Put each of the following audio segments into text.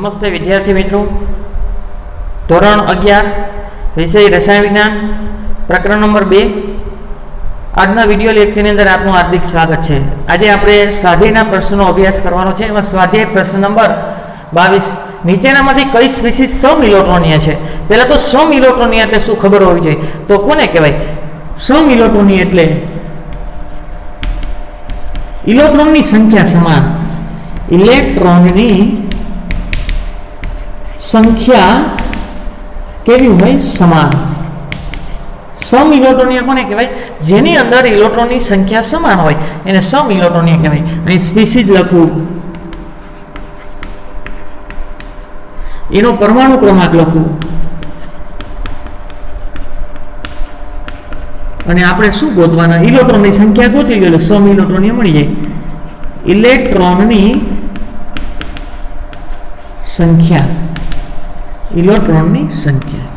નમસ્તે વિદ્યાર્થી મિત્રો, ધોરણ 11 વિષય રસાયણ વિજ્ઞાન પ્રકરણ નંબર 2 આજના વિડીયો લેક્ચરની અંદર આપનું હાર્દિક સ્વાગત છે। આજે આપણે સ્વાધ્યાયના પ્રશ્નનો અભ્યાસ કરવાનો છે। એમાં સ્વાધ્યાય પ્રશ્ન નંબર 22 નીચેનામાંથી કઈ સ્પીસીસ સમઇલેક્ટ્રોનિયા છે? પહેલા તો સમઇલેક્ટ્રોનિયા એટલે શું ખબર હોવી જોઈએ, તો કોને કહેવાય? સમઇલેક્ટ્રોનિયા એટલે ઇલેક્ટ્રોનની સંખ્યા સમાન, ઇલેક્ટ્રોનની સંખ્યા કેવી હોય? સમાન। સમઇલેક્ટ્રોનિયા કોને કહેવાય? જેની અંદર ઇલેક્ટ્રોનની સંખ્યા સમાન હોય એને સમઇલેક્ટ્રોનિયા કહેવાય। અહીં સ્પીસીસ લખવું, એનો પરમાણુ ક્રમાંક લખવું અને આપણે શું ગોતવાના? ઇલેક્ટ્રોનની સંખ્યા ગોતી લો એટલે સમઇલેક્ટ્રોનિયા મળી જાય। ઇલેક્ટ્રોનની સંખ્યા, ઇલેક્ટ્રોનની સંખ્યા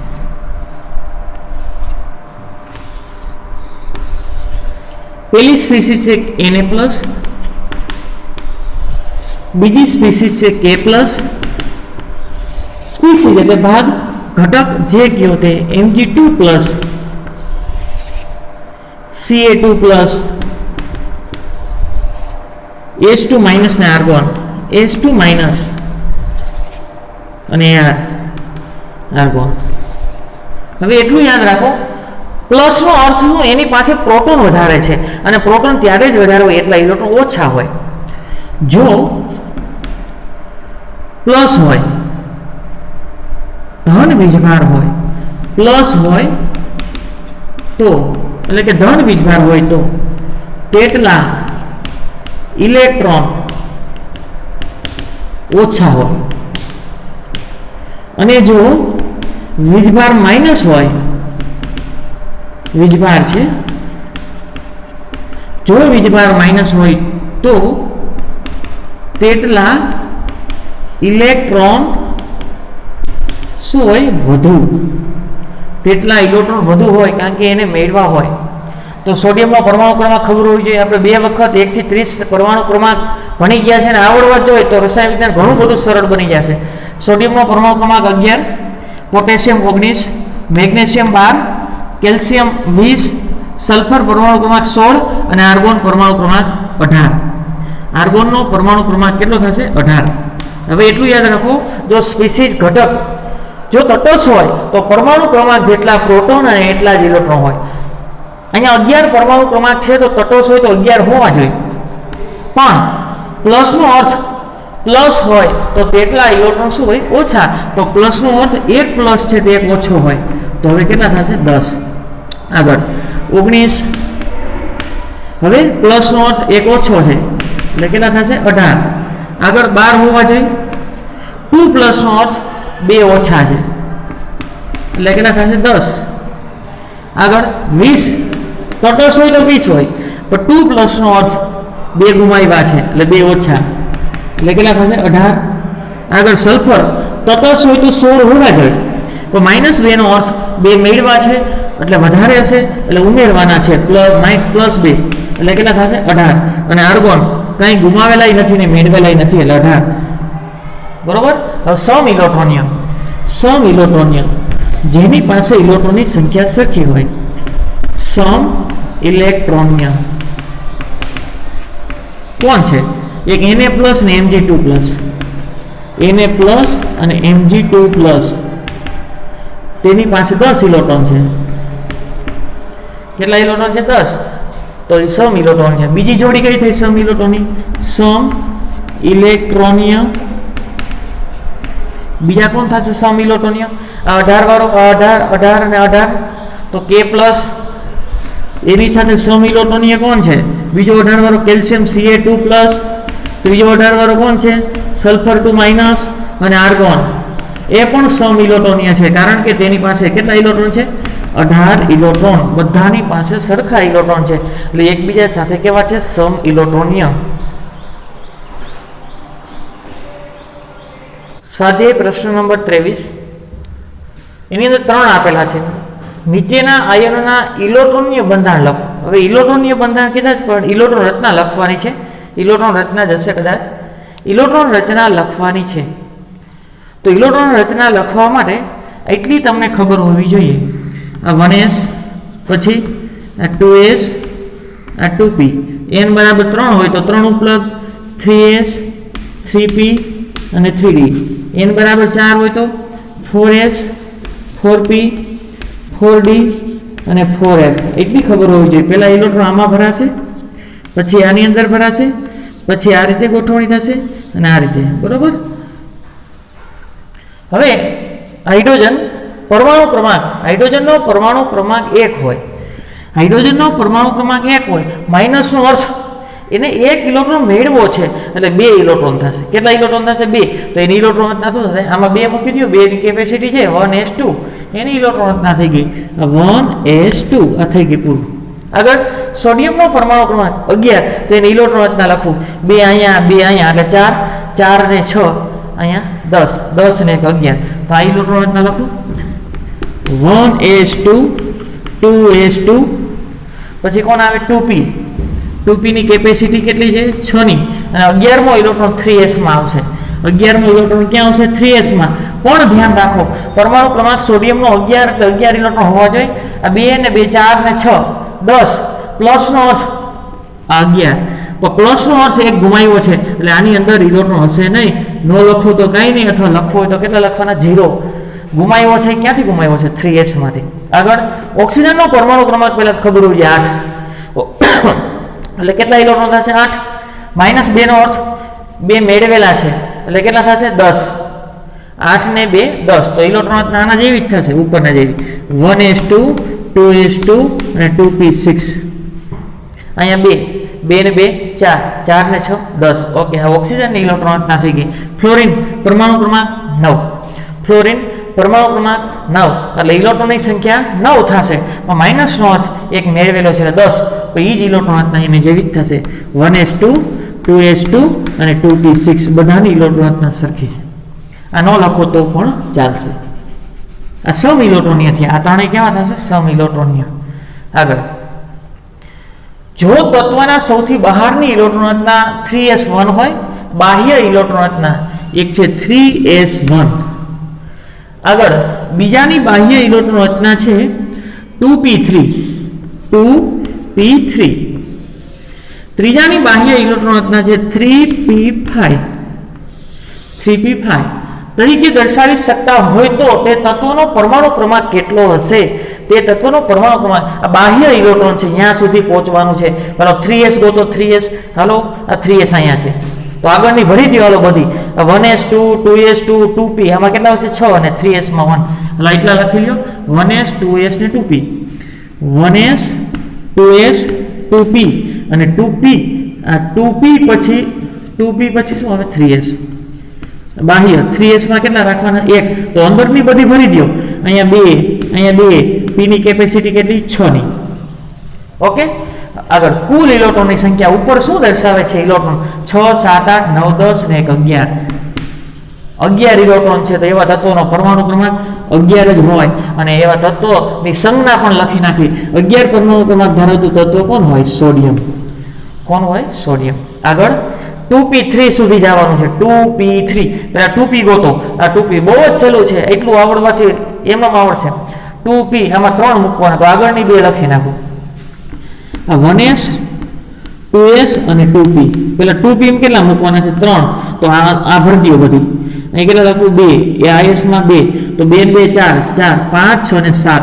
પહેલી સ્પીસીસ છે Na+, બીજી સ્પીસીસ છે K+, સ્પીસીસ એટલે ભાગ, ઘટક જે કયો તે Mg2+, Ca2+, H2- ને આર્ગોન, H2- અને આર્ગોન। હવે એટલું યાદ રાખો, પ્લસનો અર્થ શું? એની પાસે પ્રોટોન વધારે છે અને પ્રોટોન ત્યારે જ વધારે હોય એટલા ઇલેક્ટ્રોન ઓછા હોય। જો પ્લસ હોય, ધન વીજભાર હોય, પ્લસ હોય તો એટલે કે ધન વીજભાર હોય તો તેટલા ઇલેક્ટ્રોન ઓછા હોય, અને જો વીજભાર માઇનસ હોય, વીજભાર છે, જો વીજભાર માઇનસ હોય તો તેટલા ઇલેક્ટ્રોન શું હોય? વધુ, તેટલા ઇલેક્ટ્રોન વધુ હોય, કારણ કે એને મેળવા હોય। તો સોડિયમનો પરમાણુ ક્રમાંક ખબર હોવી જોઈએ। આપણે 2 વખત 1 થી 30 પરમાણુ ક્રમાંક ભણી ગયા છે અને આવડવા જોઈએ તો રસાયણ વિજ્ઞાન ઘણું બધું સરળ બની જશે। સોડિયમનો પરમાણુ ક્રમાંક 11, પોટેશિયમ 19, મેગ્નેશિયમ 12, કેલ્શિયમ 20, સલ્ફર પરમાણુ ક્રમાંક 16 અને આર્ગોન પરમાણુ ક્રમાંક 18। આર્ગોનનો પરમાણુ ક્રમાંક કેટલો થશે? 18। હવે એટલું યાદ રાખો, જો સ્પીસીસ ઘટક જો તટસ્થ હોય તો પરમાણુ ક્રમાંક જેટલા પ્રોટોન અને એટલા જ ઇલેક્ટ્રોન હોય। અહીંયા 11 પરમાણુ ક્રમાંક છે તો તટસ્થ હોય તો 11 હોવા જોઈએ, પણ પ્લસનો અર્થ પ્લસ હોય તો તેટલા ઇલેક્ટ્રોન શું હોય? ઓછા। તો પ્લસનો અર્થ 1 પ્લસ છે તે 1 ઓછો હોય, તો હવે કેટલા થશે? 10। આગળ 19, હવે પ્લસનો અર્થ 1 ઓછો છે એટલે કેટલા થશે? 18। આગળ 12 હોવા જોઈએ, 2 પ્લસનો અર્થ 2 ઓછા છે એટલે કેટલા થશે? 10। આગળ 20, તટસ્થ હોય તો 20 હોય, પણ 2 પ્લસનો અર્થ 2 ગુમાવ્યા છે એટલે 2 ઓછા એટલે કેટલા થશે? 18। આગળ સલ્ફર, તટસ્થ હોય તો 16 હોવા જોઈએ, પણ -2 નો અર્થ 2 મેળવા છે એટલે વધારે હશે એટલે ઉમેરવાના છે, +2 એટલે કેટલા થશે? 18। અને આર્ગોન કંઈ ગુમાવેલાય નથી ને મેળવેલાય નથી એટલે 18। બરોબર। હવે સમઇલેક્ટ્રોનિયા, સમઇલેક્ટ્રોનિયા જેની પાસે ઇલેક્ટ્રોનની સંખ્યા સરખી હોય, સમઇલેક્ટ્રોનિયા કોણ છે? એક Na+ ને Mg2+, Na+ અને Mg2+, તેની પાસે 10 ઇલેક્ટ્રોન છે। કેટલા ઇલેક્ટ્રોન છે? 10। તો એ સમઇલેક્ટ્રોનિયા। બીજી જોડી કઈ થઈ? સમઇલેક્ટ્રોની, સમઇલેક્ટ્રોનિયા। બીજા કોણ થશે સમઇલેક્ટ્રોનિયા? 18 વાળો, 18 અને 18 તો K+, એની સાથે સમઇલેક્ટ્રોનિયા કોણ છે? બીજો 18 વાળો કેલ્શિયમ Ca2+, ત્રીજો 18 વાળો કોણ છે? સલ્ફર 2- અને આર્ગોન, એ પણ સમઇલેક્ટ્રોનિયા છે, કારણ કે તેની પાસે કેટલા ઇલેક્ટ્રોન છે? 18 ઇલેક્ટ્રોન। બધાની પાસે સરખા ઇલેક્ટ્રોન છે એટલે એકબીજા સાથે કેવા છે? સમઇલેક્ટ્રોનિયા। સ્વાધ્યાય પ્રશ્ન નંબર 23, એની અંદર 3 આપેલા છે। નીચેના આયનોના ઇલેક્ટ્રોનીય બંધારણ લખો। હવે ઇલેક્ટ્રોનીય બંધારણ કીધા જ, પણ ઇલેક્ટ્રોન રચના લખવાની છે। ઇલેક્ટ્રોન રચના જશે કદાચ, ઇલેક્ટ્રોન રચના લખવાની છે। તો ઇલેક્ટ્રોન રચના લખવા માટે એટલી તમને ખબર હોવી જોઈએ. આ 1s, પછી આ 2s, આ 2p. n બરાબર 3 હોય તો 3 ઉપલબ્ધ, 3s, 3p અને 3d. n બરાબર 4 હોય તો 4s, 4p, 4d અને 4f. એટલી ખબર હોવી જોઈએ. પહેલા ઇલેક્ટ્રોન આમાં ભરાશે, પછી આની અંદર ભરાશે, પછી આ રીતે ગોઠવણી થશે અને આ રીતે. બરોબર. હવે હાઇડ્રોજન પરમાણુ ક્રમાંક, હાઇડ્રોજનનો પરમાણુ ક્રમાંક 1 હોય. હાઇડ્રોજનનો પરમાણુ ક્રમાંક 1 હોય. માઇનસનો અર્થ એને 1 ઇલેક્ટ્રોન મેળવો છે એટલે 2 ઇલેક્ટ્રોન થશે. કેટલા ઇલેક્ટ્રોન થશે? 2. તો એની ઇલેક્ટ્રોન રચના શું થશે? આમાં 2 મૂકી દો. 2 ની કેપેસિટી છે 1s2. એની ઇલેક્ટ્રોન રચના થઈ ગઈ 1s2. આ થઈ ગઈ પૂરું. આગળ સોડિયમનો પરમાણુ ક્રમાંક 11. તો એની ઇલેક્ટ્રોન રચના લખું. 2 અહીંયા, 2 અહીંયા એટલે 4, 4 ને 6 અહીંયા 10, 10 ને 1 11. તો આ ઇલેક્ટ્રોન રચના લખું 1s2, 2s2. પછી કોણ આવે? 2p. 2p ની કેપેસિટી કેટલી છે? 6 ની. અને 11મો ઇલેક્ટ્રોન 3s માં આવશે. 11મો ઇલેક્ટ્રોન ક્યાં આવશે? 3s માં. પણ ધ્યાન રાખો, પરમાણુ ક્રમાંક સોડિયમનો 11 એટલે 11 ઇલેક્ટ્રોન હોવા જોઈએ. આ 2 ને 2 4 ને 6 10 પ્લસનો અર્થ આ 11. તો પ્લસનો અર્થ એક ગુમાવ્યો છે એટલે આની અંદર ઇલેક્ટ્રોન હશે નહીં. નો લખો તો કાંઈ નહીં, અથવા લખવો હોય તો કેટલા લખવાના? 0. ગુમાવ્યો છે. ક્યાંથી ગુમાવ્યો છે? 3s માંથી. આગળ ઓક્સિજનનો પરમાણુ ક્રમાંક પહેલા ખબર હોય છે 8. એટલે કેટલા ઇલેક્ટ્રોન થશે? 8. -2 નો અર્થ 2 મેળવેલા છે એટલે કેટલા થશે? 10. 8 ને 2 10. તો ઇલેક્ટ્રોન આના જેવી જ થશે, ઉપરના જેવી. 1s2, 2s2 અને 2p6. અહીંયા 2 ને 2 4, 4 ને 6 10. ઓકે. આ ઓક્સિજનની ઇલેક્ટ્રોન રચના થઈ ગઈ. ફ્લોરિન પરમાણુ ક્રમાંક 9. ફ્લોરિન પરમાણુ ક્રમાંક 9 એટલે ઇલેક્ટ્રોનની સંખ્યા 9 થશે. પણ માઇનસનો અર્થ એક મેળવેલો છે 10. તો એ જ ઇલેક્ટ્રોન રચના એને જેવી જ થશે. 1s2, 2s2 અને 2p6 બધાની ઇલેક્ટ્રોન રચના સરખી છે. આ ન લખો તો પણ ચાલશે. આ સમ ઇલેક્ટ્રોનિય થયા. આ ત્રણેય કેવા થશે? સમ ઇલેક્ટ્રોનિય. આગળ જો તત્વના સૌથી બહારની ઇલેક્ટ્રોન રચના 3s1 હોય, બાહ્ય ઇલેક્ટ્રોન રચના એક છે 3s1. આગળ બીજાની બાહ્ય ઇલેક્ટ્રોન રચના છે 2p3. 2p3. ત્રીજાની બાહ્ય ઇલેક્ટ્રોન રચના છે 3p5. 3p5 તરીકે દર્શાવી શકતા હોય તો તે તત્વનો પરમાણુ ક્રમાંક કેટલો હશે? તે તત્વનો પરમાણુ ક્રમાંક આ બાહ્ય ઇલેક્ટ્રોન છે ત્યાં સુધી પહોંચવાનું છે. બરાબર. 3s ગોતો. 3s હાલો, આ 3s અહીંયા છે તો આગળની ભરી દેવાલો બધી. 1s2, 2s2, 2p આમાં કેટલા આવશે? 6 અને 3s માં 1 એટલે એટલા લખી લો. 1s, 2s ને 2p. 1s, 2s, 2p અને 2p. આ 2p પછી શું આવે? 3s. બાહ્ય 3s માં કેટલા રાખવાના? 1. તો અંદરની બધી ભરી દો. અહીંયા 2, અહીંયા 2. p ની કેપેસિટી કેટલી? 6 ની. ઓકે. આગળ કુલ ઇલેક્ટ્રોનની સંખ્યા ઉપર શું દર્શાવે છે? ઇલેક્ટ્રોન 6, 7, 8, 9, 10 ને 1 11 ઇલેક્ટ્રોન છે. તો એવા તત્વોનો પરમાણુ ક્રમાંક 11 જ હોય. અને એવા તત્વોની સંજ્ઞા પણ લખી નાખી. 11 પરમાણુ ક્રમાંક ધરાવતું તત્વ કોણ હોય? સોડિયમ. કોણ હોય? સોડિયમ. આગળ 2p3 સુધી જવાનું છે. 2p3 પેલા 2p ગોતો. આ 2p બહુ જ સહેલું છે, એટલું આવડવાથી એમનો આવડશે. 2p આમાં 3 મૂકવાના, તો આગળની 2 લખી નાખો. આ 1s, 2s અને 2p. પેલા 2p કેટલા મૂકવાના છે? 3. તો આ ભરી દો બધી. અહીં કેટલા લખું? 2. એ is માં 2. તો 2 2 4, 4 5 6 અને 7.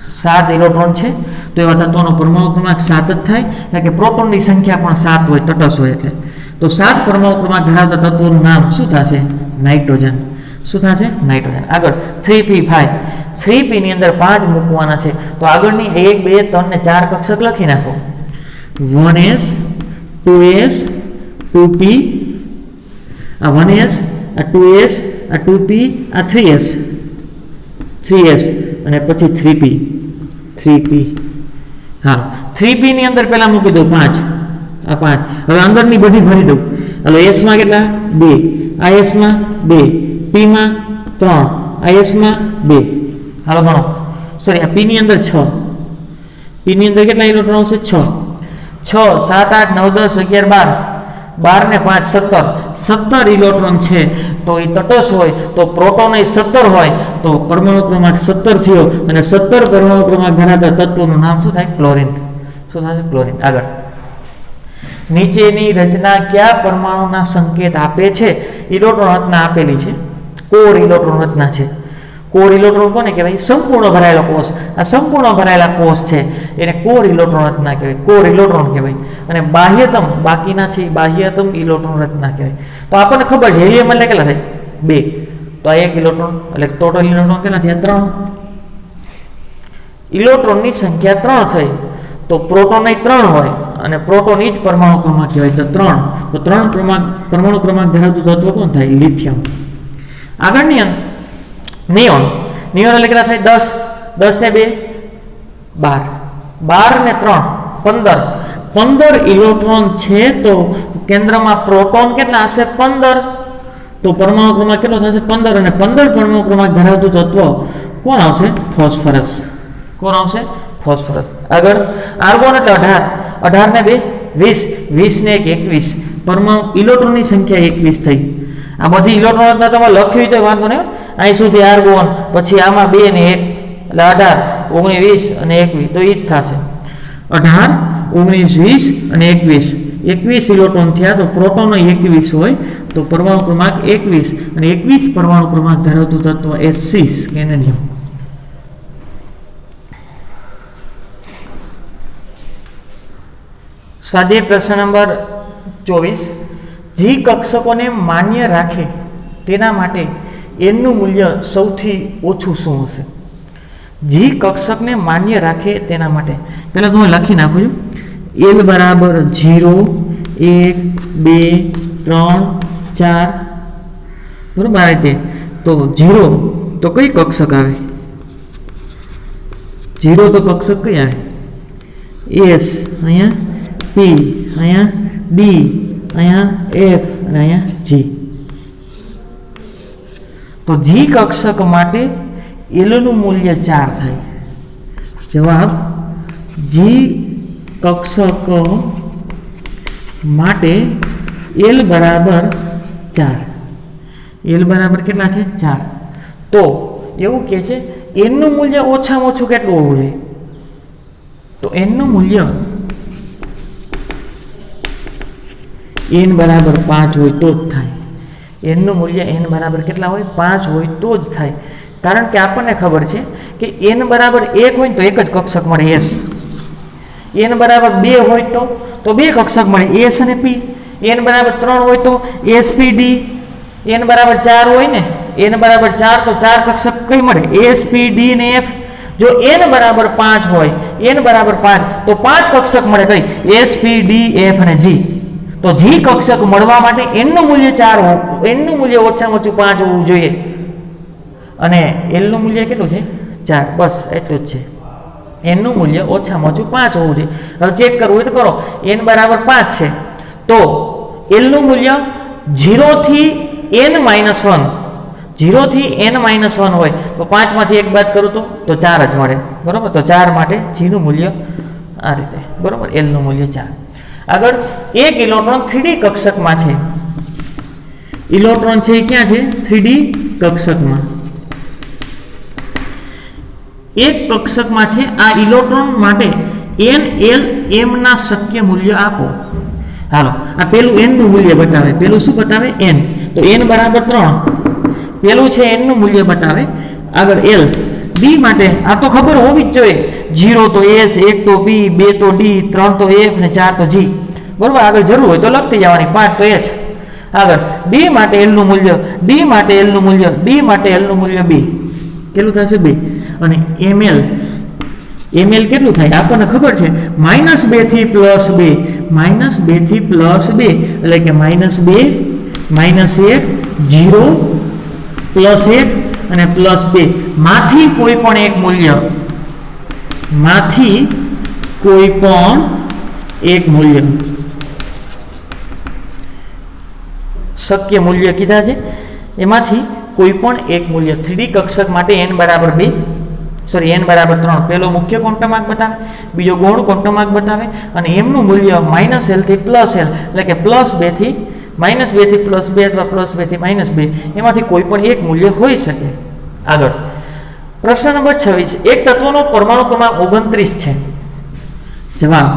7 ઇલેક્ટ્રોન છે. તો એવા તત્વોનો પરમાણુ ક્રમાંક 7 જ થાય. કારણ કે પ્રોટોનની સંખ્યા પણ 7 હોય, તટસ્થ હોય એટલે. તો 7 પરમાણુ ક્રમાંક ધરાવતા તત્વોનું નામ શું થશે? નાઇટ્રોજન. શું થશે? નાઇટ્રોજન. આગળ 3p5. 3p ની અંદર 5 મૂકવાના છે. તો આગળની 1 2 3 ને 4 કક્ષક લખી નાખો. 1s, 2s, 2p, આ 1s, આ 2s, આ 2p, આ 3s, 3s અને પછી 3p. 3p. હા, 3p ની અંદર પહેલા મૂકી દઉં 5. આ 5. હવે અંદરની બધી ભરી દઉં. હાલો, s માં કેટલા? 2. આ s માં 2. p માં 3. આ s માં 2. હાલો ગણો. સોરી, આ p ની અંદર 6. p ની અંદર કેટલા ઇલેક્ટ્રોન આવશે? 6. 6 7 8 9 10 11 12 12 ને 5 17 ઇલેક્ટ્રોન છે તો એ તટસ્થ હોય તો પ્રોટોન એ 17 હોય તો પરમાણુ ક્રમાંક 17 થયો અને 17 પરમાણુ ક્રમાંક ધરાવતા તત્વોનું નામ શું થાય? ક્લોરીન. શું થશે? ક્લોરીન. આગળ, નીચેની રચના કયા પરમાણુના સંકેત આપે છે? ઇલેક્ટ્રોન રચના આપેલી છે, કોર ઇલેક્ટ્રોન રચના છે. કોર ઇલેક્ટ્રોન કોને કહેવાય? સંપૂર્ણ ભરાયેલો કોષ. આ સંપૂર્ણ ભરાયેલા કોષ છે એને કોર ઇલેક્ટ્રોન રચના કહેવાય, કોર ઇલેક્ટ્રોન કહેવાય. અને બાહ્યતમ બાકીના છે એ બાહ્યતમ ઇલેક્ટ્રોન રચના કહેવાય. તો આપણને ખબર છે હેલિયમ એટલે કેટલા થાય? 2. તો આ 1 ઇલેક્ટ્રોન એટલે ટોટલ ઇલેક્ટ્રોન કેટલા થયા? 3. ઇલેક્ટ્રોનની સંખ્યા 3 થઈ તો પ્રોટોન એ 3 હોય અને પ્રોટોન એ જ પરમાણુ ક્રમાંક કહેવાય તો 3. તો 3 પરમાણુ ક્રમાંક ધરાવતું તત્વ કોણ થાય? લિથિયમ. આગળ નિયોન. નિયોન એટલે કેટલા થાય? 10. 10 ને 2 12. 12 ને 3 15. 15 ઇલેક્ટ્રોન છે તો કેન્દ્રમાં પ્રોટોન કેટલા હશે? 15. તો પરમાણુ ક્રમાંક કેટલો થશે? 15. અને 15 પરમાણુ ક્રમાંક ધરાવતું તત્વ કોણ આવશે? ફોસ્ફરસ. કોણ આવશે? ફોસ્ફરસ. આગળ આર્ગોન એટલે 18. 18 ને 2 20. 20 ને 1 21. પરમાણુ ઇલેક્ટ્રોનની સંખ્યા 21 થઈ. આ બધી ઇલેક્ટ્રોન તમે લખ્યું તો વાંધો નહીં. અહીં સુધી આર્ગોન, પછી આમાં 2 ને 1 એટલે 18 19 20 અને 21 તો એ જ થશે. 18 19 20 અને 21 21 ઇલેક્ટ્રોન થયા તો પ્રોટોન 21 હોય તો પરમાણુ ક્રમાંક 21 અને 21 પરમાણુ ક્રમાંક ધરાવતું તત્વ S6 કેનેડિયમ. સ્વાધ્યાય પ્રશ્ન નંબર 24. જી કક્ષકોને માન્ય રાખે તેના માટે એનનું મૂલ્ય સૌથી ઓછું શું હશે? જી કક્ષકને માન્ય રાખે તેના માટે પહેલાં તમે લખી નાખો છો એલ બરાબર 0 1 2 3 4 બરાબર. આ રીતે તો 0 તો કઈ કક્ષક આવે? 0 તો કક્ષક કઈ આવે? એસ, અહીંયા પી, અહીંયા ડી, અહીંયા એફ અને અહીંયા જી. તો જી કક્ષક માટે એલનું મૂલ્ય 4 થાય. જવાબ જી કક્ષક માટે એલ બરાબર 4. એલ બરાબર કેટલા છે? 4. તો એવું કહે છે એનનું મૂલ્ય ઓછામાં ઓછું કેટલું હોવું જોઈએ? તો એનનું મૂલ્ય n બરાબર 5 હોય તો જ થાય. એનનું મૂલ્ય n બરાબર કેટલા હોય? 5 હોય તો જ થાય. કારણ કે આપણને ખબર છે કે n બરાબર 1 હોય તો એક જ કક્ષક મળે S. n બરાબર 2 હોય તો 2 કક્ષક મળે S અને P. n બરાબર 3 હોય તો SP D. n બરાબર 4 હોય ને, n બરાબર 4 તો 4 કક્ષક કઈ મળે? SP D ને F. જો n બરાબર 5 હોય, n બરાબર 5 તો 5 કક્ષક મળે કઈ? SP D F અને G. તો જી કક્ષક મળવા માટે n નું મૂલ્ય 4 હોવું, n નું મૂલ્ય ઓછામાં ઓછું 5 હોવું જોઈએ અને l નું મૂલ્ય કેટલું છે? 4. બસ એટલું જ છે. n નું મૂલ્ય ઓછામાં ઓછું 5 હોવું જોઈએ. હવે ચેક કરવું હોય તો કરો. n બરાબર 5 છે તો l નું મૂલ્ય 0 થી n - 1, 0 થી n - 1 હોય તો 5 માંથી 1 બાદ કરું તો 4 જ મળે. બરાબર. તો 4 માટે જી નું મૂલ્ય આ રીતે. બરાબર. l નું મૂલ્ય 4. આગળ એક ઇલેક્ટ્રોન 3D કક્ષકમાં છે. ઇલેક્ટ્રોન છે એ ક્યાં છે? 3D કક્ષકમાં. એક કક્ષકમાં છે. આ ઇલેક્ટ્રોન માટે n l m ના શક્ય મૂલ્ય આપો. હાલો, આ પેલું n નું મૂલ્ય બતાવે. પેલું શું બતાવે? n. તો n બરાબર 3. પેલું છે n નું મૂલ્ય બતાવે. આગળ l. d માટે આ તો ખબર હોવી જ જોઈએ. 0 તો S, 1 તો B, 2 તો D, 3 તો F અને 4 તો G. બરોબર. આગળ જરૂર હોય તો લખતી જવાની. 5 તો H. આગળ D માટે L નું મૂલ્ય, D માટે L નું મૂલ્ય, D માટે L નું મૂલ્ય 2. કેટલું થશે? 2. અને ml. ml કેટલું થાય? આપણને ખબર છે -2 થી +2, -2 થી +2 એટલે કે -2 -1 0 +1 અને +2 માંથી કોઈ પણ એક મૂલ્ય, માંથી કોઈ પણ એક મૂલ્ય શક્ય મૂલ્ય કીધા છે. એમાંથી કોઈ પણ એક મૂલ્ય 3D કક્ષક માટે n બરાબર 2, સોરી n બરાબર 3 પહેલો મુખ્ય ક્વોન્ટમ આંક બતાવે, બીજો ગૌણ ક્વોન્ટમ આંક બતાવે અને એમનું મૂલ્ય -l થી +l એટલે કે +2 થી -2 થી +2 અથવા +2 થી -2 એમાંથી કોઈ પણ એક મૂલ્ય હોઈ શકે. આગળ પ્રશ્ન નંબર 26, એક તત્વનો પરમાણુ ક્રમાંક 29 છે. જવાબ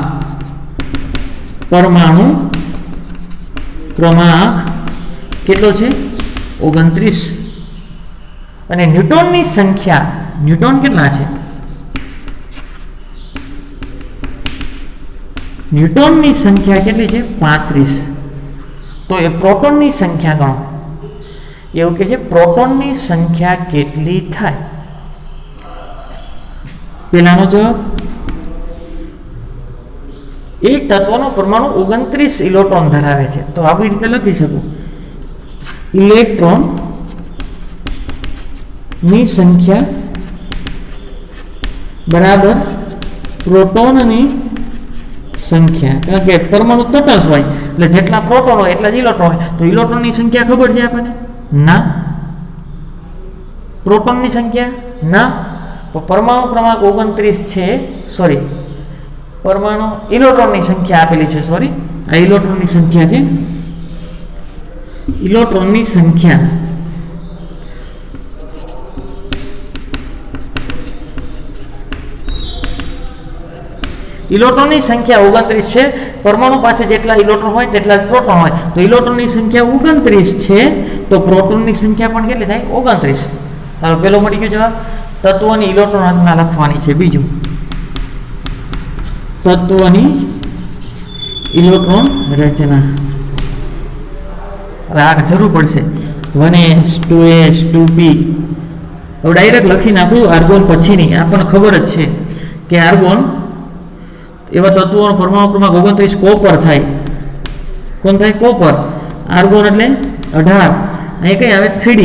પરમાણુ ક્રમાંક કેટલો છે? 29. અને ન્યૂટનની સંખ્યા, ન્યૂટન કેટલા છે? ન્યૂટનની સંખ્યા કેટલી છે? 35. તો એ પ્રોટોનની સંખ્યા ગણો. એવું કે છે પ્રોટોનની સંખ્યા કેટલી થાય? પેલાનો જવાબ, એક તત્વનો પરમાણુ 29 ઇલેક્ટ્રોન ધરાવે છે. તો આવી રીતે લખી શકું, ઇલેક્ટ્રોન ની સંખ્યા બરાબર પ્રોટોનની સંખ્યા. કારણ કે પરમાણુ તટસ્થ હોય એટલે જેટલા પ્રોટોન હોય એટલા જ ઇલેક્ટ્રોન હોય. તો ઇલેક્ટ્રોનની સંખ્યા ખબર છે આપણને? ના. પ્રોટોનની સંખ્યા? ના. તો પરમાણુ ક્રમાંક 29 છે. સોરી, પરમાણુ ઇલેક્ટ્રોનની સંખ્યા આપેલી છે. સોરી, આ ઇલેક્ટ્રોનની સંખ્યા છે. ઇલેક્ટ્રોનની સંખ્યા ઇલેક્ટ્રોનની સંખ્યા 29 છે. પરમાણુ પાસે જેટલા ઇલેક્ટ્રોન હોય તેટલા જ પ્રોટોન હોય. તો ઇલેક્ટ્રોનની સંખ્યા 29 છે. તો પ્રોટોનની સંખ્યા પણ કેટલી થાય? 29. ચાલો, પેલો મળી ગયો જવાબ. તત્વોની ઇલેક્ટ્રોન રચના લખવાની છે. બીજું, તત્વોની ઇલેક્ટ્રોન રચના. હવે આ જરૂર પડશે. 1s 2s 2p. હવે ડાયરેક્ટ લખી નાખું આર્ગોન પછીની. આપણને ખબર જ છે કે આર્ગોન એવા તત્વોનો પરમાણુ ક્રમાંક 29 કોપર થાય. કોણ થાય? કોપર. આર્ગોન એટલે 18. અહીંયા કઈ આવે? 3d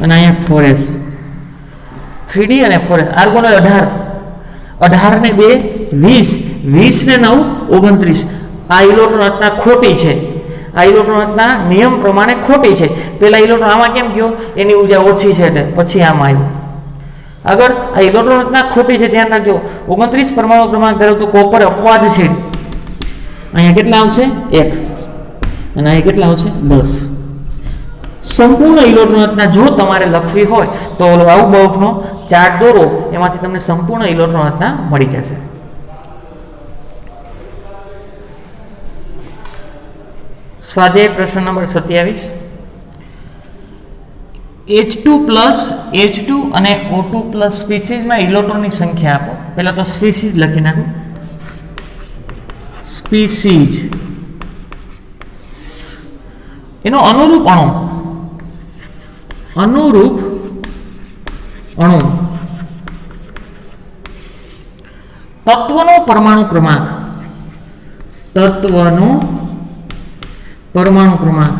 અને અહીંયા 4s. 3d અને 4s. આર્ગોન 18. 18 ને 2 20. 20 ને 9 29. આ ઇલેક્ટ્રોન રચના ખોટી છે. આ ઇલેક્ટ્રોન રચના નિયમ પ્રમાણે ખોટી છે. પેલા ઇલેક્ટ્રોન આમાં કેમ ગયો? એની ઉર્જા ઓછી છે એટલે પછી આમાં આવ્યું. આગળ આ ઇલેક્ટ્રોન રચના ખોટી છે, ધ્યાન રાખજો. 29 પરમાણુ ક્રમાંક ધરાવતું કોપર અપવાદ છે. અહીંયા કેટલા આવશે? 1. અને અહીંયા કેટલા આવશે? 10. સંપૂર્ણ ઇલેક્ટ્રોન રચના જો તમારે લખવી હોય તો આવું બહુનો ચાર્ટ દોરો, એમાંથી તમને સંપૂર્ણ ઇલેક્ટ્રોન રચના મળી જશે. સ્વાધ્યાય પ્રશ્ન નંબર 27. H2 અને O2 સ્પીસીઝમાં ઇલેક્ટ્રોનની સંખ્યા આપો. પહેલા તો સ્પીસીઝ લખી નાખો. સ્પીસીઝ એનો અનુરૂપ અણુ તત્વનો પરમાણુ ક્રમાંક. તત્વનો પરમાણુ ક્રમાંક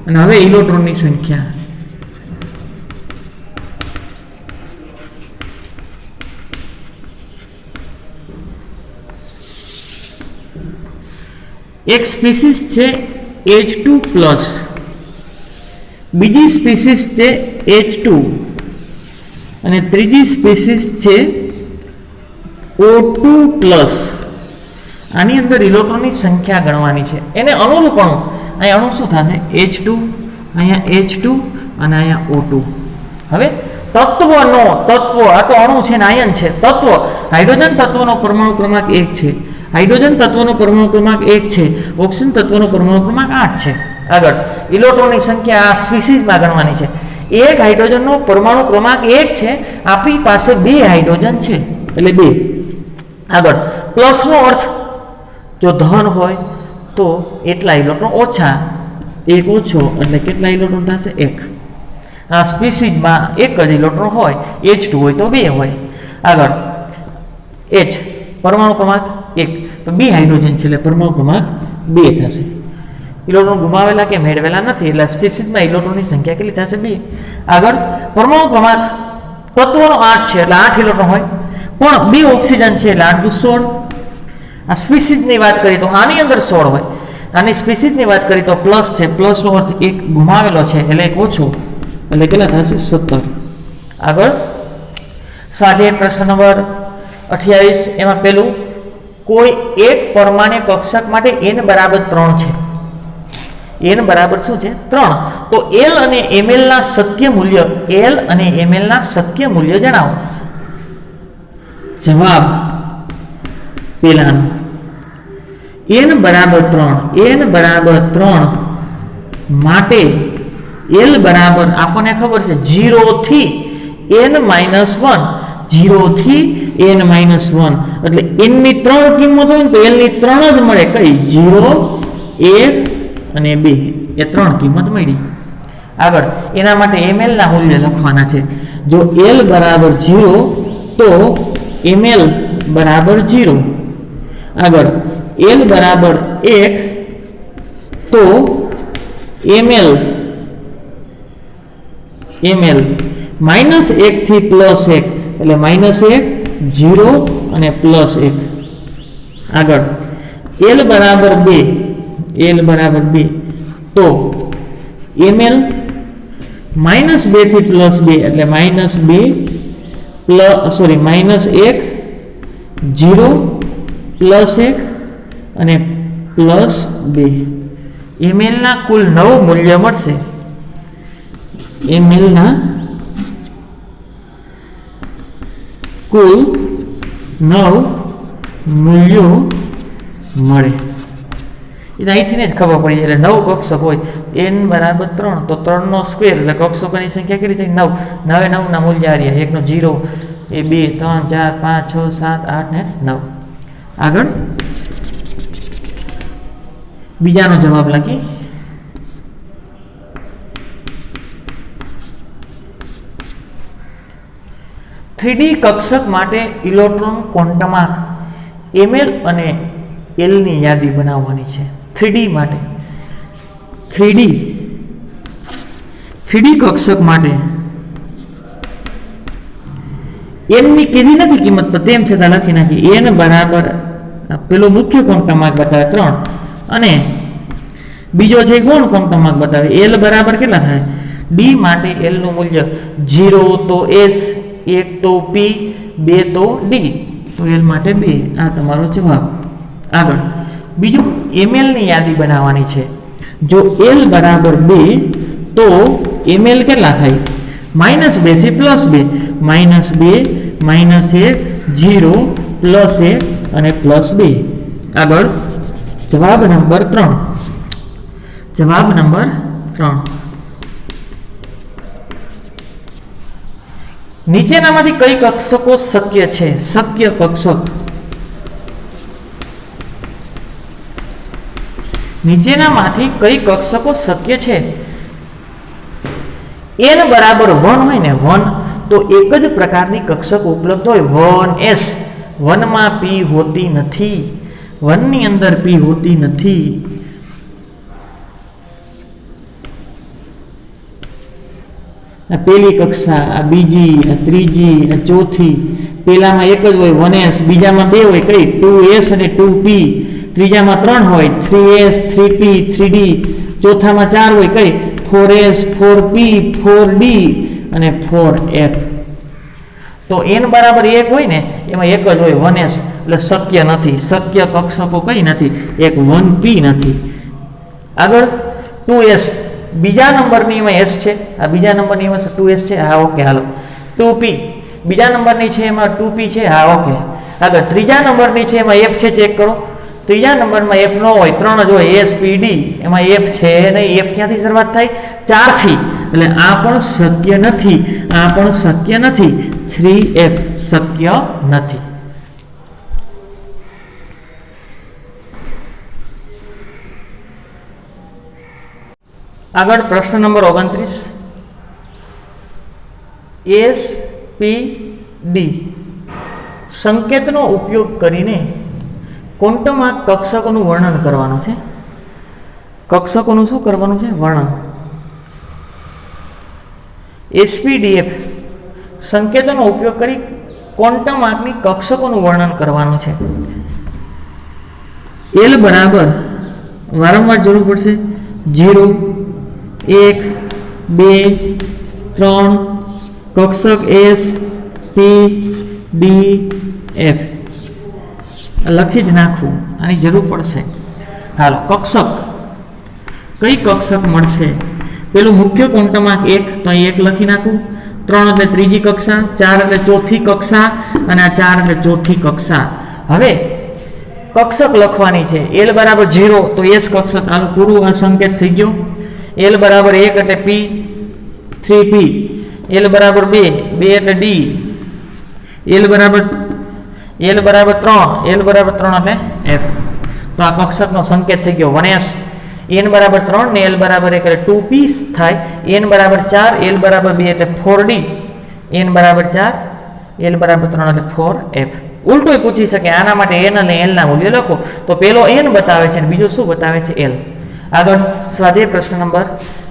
અને હવે ઇલેક્ટ્રોનની સંખ્યા. એક સ્પીસીસ છે H2+, બીજી સ્પીસીસ છે H2 અને ત્રીજી સ્પીસીસ છે O2+. આની અંદર ઇલેક્ટ્રોનની સંખ્યા ગણવાની છે. એને અનુરૂપ અણુ, અહીંયા અણુ શું થશે? H2, અહીંયા H2 અને અહીંયા O2. હવે તત્વનો, તત્વ આ તો અણુ છે ને આયન છે. તત્વ હાઇડ્રોજન તત્વનો પરમાણુ ક્રમાંક 1 છે. હાઇડ્રોજન તત્વનો પરમાણુ ક્રમાંક 1 છે. ઓક્સિજન તત્વનો પરમાણુ ક્રમાંક 8 છે. આગળ ઇલેક્ટ્રોનની સંખ્યા આ સ્પીસીસમાં ગણવાની છે. એક હાઇડ્રોજનનો પરમાણુ ક્રમાંક 1 છે. આપણી પાસે 2 હાઇડ્રોજન છે એટલે 2. આગળ પ્લસનો અર્થ જો ધન હોય તો એટલા ઇલેક્ટ્રોન ઓછા, 1 ઓછો એટલે કેટલા ઇલેક્ટ્રોન થશે? 1. આ સ્પીસીસમાં એક જ ઇલેક્ટ્રોન હોય. H2 હોય તો 2 હોય. આગળ H પરમાણુ ક્રમાંક 1 તો 2 હાઇડ્રોજન છે એટલે પરમાણુ ક્રમાંક 2 થશે. ઇલેક્ટ્રોન ગુમાવેલા કે મેળવેલા નથી એટલે સ્પીસીસમાં ઇલેક્ટ્રોનની સંખ્યા કેટલી થશે? 2. આગળ પરમાણુ ક્રમાંક તત્વનો 8 છે એટલે 8 ઇલેક્ટ્રોન હોય, પણ 2 ઓક્સિજન છે એટલે 8 × 16. આ સ્પીસીસની વાત કરીએ તો આની અંદર 16 હોય. આની સ્પીસીસની વાત કરીએ તો પ્લસ છે, પ્લસનો અર્થ એક ગુમાવેલો છે એટલે એક ઓછો, એટલે કેટલા થશે 17. આગળ સ્વાધ્યાય પ્રશ્ન નંબર 28, એમાં પેલું કોઈ એક પરમાણ્ય કક્ષક માટે n બરાબર 3 છે. n બરાબર શું છે 3. તો l અને ml ના શક્ય મૂલ્ય, l અને ml ના શક્ય મૂલ્ય જણાવો. જવાબ પેલાનો n બરાબર 3, n બરાબર 3 માટે l બરાબર આપણને ખબર છે 0 થી n - 1, 0 થી n - 1 એટલે n ની 3 કિંમત હોય ને તો l ની 3 જ મળે. કઈ 0, 1 અને 2 એ 3 કિંમત મળી. આગળ એના માટે ml ના મૂલ્ય લખવાના છે. જો l બરાબર 0 તો ml બરાબર 0. આગળ l બરાબર 1 તો ml -1 થી +1 એટલે -1, 0 અને +1. આગળ l બરાબર 2 તો ml -2 થી +2 એટલે -1, 0, +1 અને +2. ml ના કુલ 9 મૂલ્ય મળશે. ml ના કુલ 9 મૂલ્યો મળે. એ અહીંથી ને જ ખબર પડી જાય. એટલે 9 કક્ષક હોય, n બરાબર 3 તો 3 નો સ્ક્વેર એટલે કક્ષકોની સંખ્યા કેટલી થઈ 9. 9 એ 9 ના મૂલ્ય આ રહ્યા. 1 નો 0, એ 2, 3, 4, 5, 6, 7, 8 ને 9. આગળ બીજાનો જવાબ લખી. થ્રીડી કક્ષક માટે ઇલેક્ટ્રોન ક્વોન્ટમ આંક ml અને l ની યાદી બનાવવાની છે. 3D માટે 3D કક્ષક માટે n ની કીધી નથી કિંમત, પણ તેમ છતાં લખી નાખી. n બરાબર પેલો મુખ્ય ક્વોન્ટમ આંક બતાવે 3 અને બીજો છે કોણ ક્વોન્ટમ આંક બતાવે l બરાબર કેટલા થાય. d માટે l નું મૂલ્ય 0 તો s, 1 તો p, 2 તો d, તો l માટે 2. આ તમારો જવાબ. આગળ બીજું ml ની યાદી બનાવવાની છે. જો l બરાબર 2 તો ml કેટલા થાય -2 થી +2, -2, -1, 0, +1 અને +2. આગળ જવાબ નંબર 3. જવાબ નંબર 3 નીચેનામાંથી કઈ કક્ષકો શક્ય છે. શક્ય કક્ષક નીચેનામાંથી કઈ કક્ષકો શક્ય છે. n બરાબર 1 હોય ને 1 તો એક જ પ્રકારની કક્ષક ઉપલબ્ધ હોય 1s. 1 માં p હોતી નથી, 1 ની અંદર p હોતી નથી. આ પેલી કક્ષા, આ બીજી, આ ત્રીજી, આ ચોથી. પેલામાં એક જ હોય 1s, બીજામાં બે હોય કઈ 2s અને 2p, ત્રીજામાં 3 હોય 3s, 3p, 3d, ચોથામાં 4 હોય કઈ 4s, 4p, 4d અને 4f. તો n બરાબર 1 હોય ને એમાં એક જ હોય 1s એટલે શક્ય નથી. શક્ય કક્ષકો કઈ નથી, એક 1p નથી. આગળ 2s બીજા નંબરની એમાં s છે, આ બીજા નંબરની એમાં 2s છે. હા ઓકે હાલો. 2p બીજા નંબરની છે એમાં 2p છે. હા ઓકે. આગળ ત્રીજા નંબરની છે એમાં f છે, ચેક કરો. ત્રીજા નંબરમાં f ન હોય, 3 જ હોય s, p, d, એમાં f છે નહીં. f ક્યાંથી શરૂઆત થાય 4 થી, એટલે આ પણ શક્ય નથી. આ પણ શક્ય નથી. 3f શક્ય નથી. આગળ પ્રશ્ન નંબર 29. s, p, d સંકેતનો ઉપયોગ કરીને ક્વોન્ટમ આંક કક્ષકોનું વર્ણન કરવાનું છે. કક્ષકોનું શું કરવાનું છે? વર્ણન. SPDF સંકેતોનો ઉપયોગ કરી ક્વોન્ટમ આંકની કક્ષકોનું વર્ણન કરવાનું છે. l બરાબર વારંવાર જરૂર પડશે 0 1 2 3 કક્ષક S P D F લખી જ નાખવું, આની જરૂર પડશે. હાલો, કક્ષક કઈ કક્ષક મળશે? પેલું મુખ્ય ક્વોન્ટમાર્ક 1, તો અહીં 1 લખી નાખું. 3 એટલે ત્રીજી કક્ષા, 4 એટલે ચોથી કક્ષા, અને આ 4 એટલે ચોથી કક્ષા. હવે કક્ષક લખવાની છે. L બરાબર 0 તો S કક્ષક, આનું પૂરું આ સંકેત થઈ ગયો. L બરાબર 1 એટલે P 3P, L બરાબર 2 એટલે D, L બરાબર 3 એટલે F. તો આ કક્ષકનો સંકેત થઈ ગયો 1S. n બરાબર 3 ને L બરાબર 1 એટલે 2P થાય. n બરાબર 4, L બરાબર 2 એટલે 4D, n બરાબર 4, L બરાબર 3 એટલે 4F. ઉલટું પૂછી શકે, આના માટે n અને L ના મૂલ્ય લખો. તો પેલો n બતાવે છે અને બીજો શું બતાવે છે? L. આગળ સ્વાધ્યાય પ્રશ્ન નંબર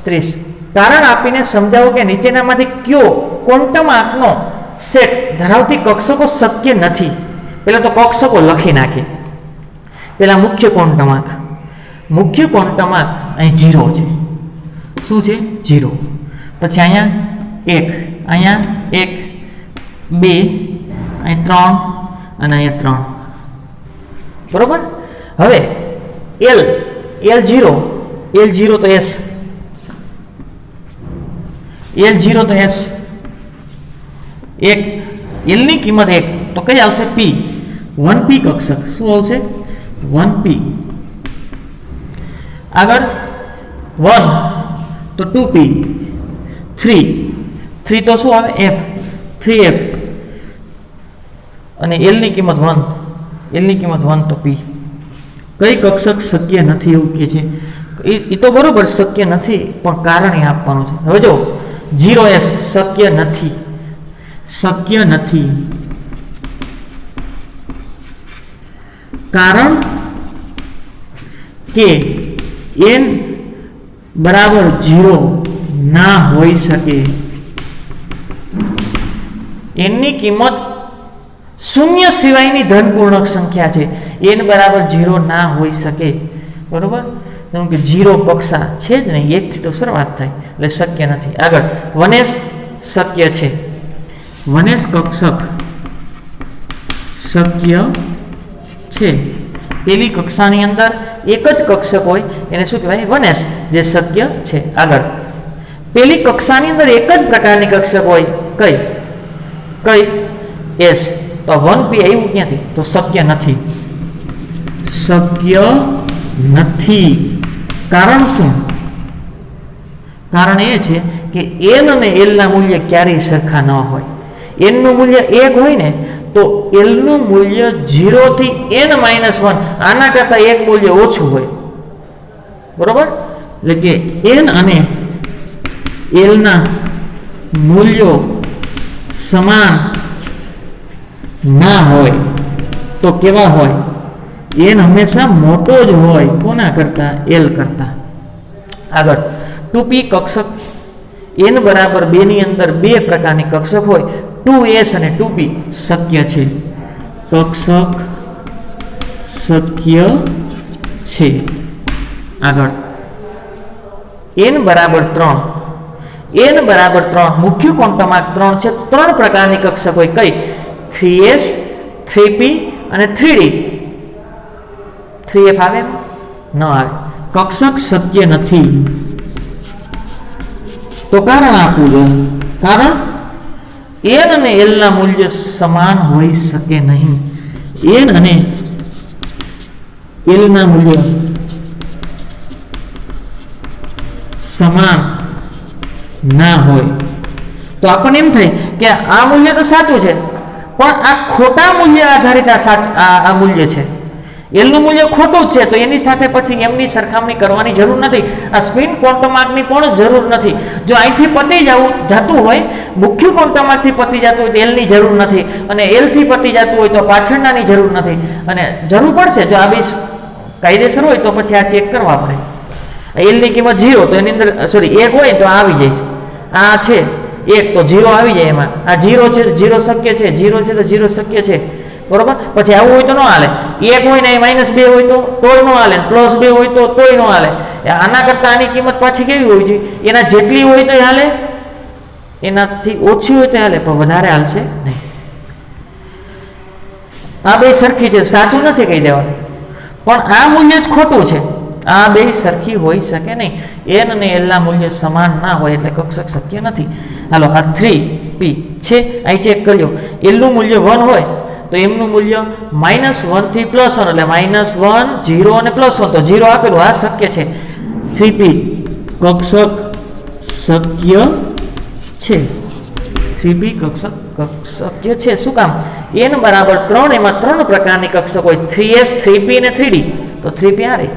30. કારણ આપીને સમજાવો કે નીચેનામાંથી કયો ક્વોન્ટમ આંકનો સેટ ધરાવતી કક્ષકો શક્ય નથી. પહેલા તો કક્ષકો લખી નાખી. પહેલા મુખ્ય ક્વોન્ટમ આંક. મુખ્ય ક્વોન્ટમ આંક અહીં 0 છે. શું છે? 0. પછી અહીંયા 1, અહીંયા 1, 2, અહીં 3 અને અહીંયા 3. બરોબર. હવે L0 તો S, L0 તો S. 1 L ની કિંમત 1 તો કઈ આવશે? P. 1P કક્ષક. શું આવશે? 1P. આગળ 1 તો 2P, 3 તો શું આવે? F. 3F. અને L ની કિંમત 1 તો P. કઈ કક્ષક શક્ય નથી એવું કે છે? એ તો બરોબર શક્ય નથી, પણ કારણ એ આપવાનું છે. હવે જો 0S શક્ય નથી. કારણ કે n બરાબર 0 ના હોઈ શકે. n ની કિંમત શૂન્ય સિવાયની ધનપૂર્ણક સંખ્યા છે. n બરાબર 0 ના હોઈ શકે. બરોબર. જેમ કે 0 કક્ષા છે જ નહીં, 1 થી તો શરૂઆત થાય, એટલે શક્ય નથી. આગળ 1S શક્ય છે. 1S કક્ષક શક્ય છે. પેલી કક્ષાની અંદર એક જ કક્ષક હોય એને શું કહેવાય? 1S, જે શક્ય છે. આગળ પેલી કક્ષાની અંદર એક જ પ્રકારની કક્ષક હોય, કઈ? S. તો 1P આવ્યું ક્યાંથી? તો શક્ય નથી. કારણ શું? કારણ એ છે કે n અને L ના મૂલ્ય ક્યારેય સરખા ન હોય. n નું મૂલ્ય 1 હોય ને તો L નું મૂલ્ય 0 થી n - 1, આના કરતા એક મૂલ્ય ઓછું હોય. બરોબર. એટલે કે n અને L ના મૂલ્યો સમાન ના હોય તો કેવા હોય? n હંમેશા મોટો જ હોય. કોના કરતા? L કરતા. આગળ 2P કક્ષક. n બરાબર 2 ની અંદર 2 પ્રકારની કક્ષક હોય, 2S અને 2P શક્ય છે. કક્ષક શક્ય છે. આગળ n બરાબર 3. n બરાબર 3 મુખ્ય ક્વોન્ટમ આંક 3 છે. 3 પ્રકારની કક્ષક હોય. કઈ? 3S, 3P અને 3D. 3F આવે? ન આવે. કક્ષક શક્ય નથી. તો કારણ આપવું જોઈએ. કારણ n અને L ના મૂલ્ય સમાન હોઈ શકે નહીં. n અને L ના મૂલ્ય સમાન ના હોય તો આપણને એમ થાય કે આ મૂલ્ય તો સાચું છે, પણ આ ખોટા મૂલ્ય આધારિત આ મૂલ્ય છે. L નું મૂલ્ય ખોટું છે, તો એની સાથે પછી એમની સરખામણી કરવાની જરૂર નથી. આ સ્પિન ક્વોન્ટમ આંકની પણ જરૂર નથી. જો અહીંથી પતી જતું હોય, મુખ્ય ક્વોન્ટમ આંકથી પતી જતું હોય તો L ની જરૂર નથી, અને L થી પતી જતું હોય તો પાછળનાની જરૂર નથી. અને જરૂર પડશે જો આ બે કાયદેસર હોય તો પછી આ ચેક કરવા આપણે. L ની કિંમત 0 તો એની અંદર 1 હોય તો આવી જાય છે. આ છે 1 તો 0 આવી જાય એમાં. આ 0 છે, 0 શક્ય છે. 0 છે તો 0 શક્ય છે. બરોબર. પછી આવું હોય તો ન હાલે, 1 હોય ને -2 હોય તો તોય ન હાલે, +2 હોય તો તોય ન હાલે. આના કરતાં આની કિંમત પાછી કેવી હોવી જોઈએ? એના જેટલી હોય તો હાલે, એનાથી ઓછી હોય તો હાલે, પણ વધારે હાલશે નહીં. આ બે સરખી છે, સાચું નથી કહી દેવાનું, પણ આ મૂલ્ય જ ખોટું છે. આ બે સરખી હોઈ શકે નહીં. n અને l ના મૂલ્ય સમાન ના હોય એટલે કક્ષક શક્ય નથી. હાલો, આ 3p છે, અહીં ચેક કરજો. l નું મૂલ્ય 1 હોય તો m નું મૂલ્ય -1 થી +1, એટલે -1 0 અને +1, તો 0 આપેલું, આ શક્ય છે. 3p કક્ષક શક્ય છે. 3p કક્ષક છે. શું કામ? n બરાબર 3, એમાં 3 પ્રકારની કક્ષક હોય, 3s 3p અને 3d, તો 3p આ રહી.